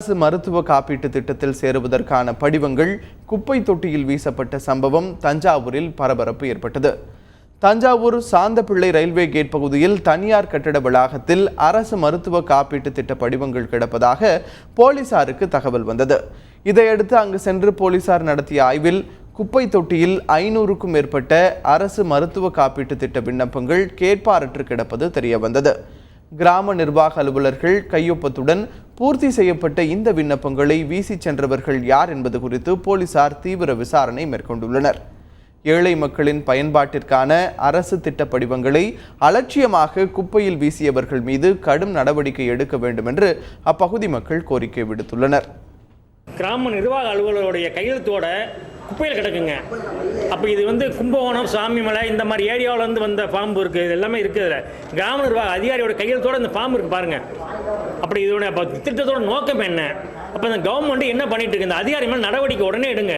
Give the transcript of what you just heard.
அரசு மருத்துவ காப்பீட்டு திட்டத்தில் சேருவதற்கான படிவங்கள் குப்பை தொட்டியில் வீசப்பட்ட சம்பவம் தஞ்சாவூரில் பரபரப்பு ஏற்பட்டது. தஞ்சாவூர் சாந்தப்பிள்ளை ரயில்வே கேட் பகுதியில் தனியார் கட்டட வளாகத்தில் அரசு மருத்துவ காப்பீட்டு திட்ட படிவங்கள் கிடப்பதாக போலீசாருக்கு தகவல் வந்தது. இதையடுத்து அங்கு சென்று போலீசார் நடத்திய ஆய்வில் குப்பை தொட்டியில் 500க்கும் மேற்பட்ட அரசு மருத்துவ காப்பீட்டு திட்ட விண்ணப்பங்கள் கேட்பாரற்று கிடப்பது தெரியவந்தது. கிராம நிர்வாக அலுவலர்கள் கையொப்பத்துடன் பூர்த்தி செய்யப்பட்ட இந்த விண்ணப்பங்களை வீசி சென்றவர்கள் யார் என்பது குறித்து போலீசார் தீவிர விசாரணை மேற்கொண்டுள்ளனர். ஏழை மக்களின் பயன்பாட்டிற்கான அரசு திட்ட படிவங்களை அலட்சியமாக குப்பையில் வீசியவர்கள் மீது கடும் நடவடிக்கை எடுக்க வேண்டும் என்று அப்பகுதி மக்கள் கோரிக்கை விடுத்துள்ளனர். கிராம நிர்வாக அலுவலருடைய கையெழுத்தோட குப்பையில் கிடக்குங்க. அப்போ இது கும்பகோணம், சாமிமலை இந்த மாதிரி ஏரியாவிலேருந்து வந்த பாம்பு இருக்குது. இது எல்லாமே இருக்குது. கிராம நிர்வாக அதிகாரியோட கையெழுத்தோட இந்த பாம்பு இருக்குது பாருங்கள். அப்படி இதோட திட்டத்தோட நோக்கம் என்ன? அப்போ இந்த கவர்மெண்ட் என்ன பண்ணிட்டு இருக்கு? இந்த அதிகாரி மேலே நடவடிக்கை உடனே எடுங்க.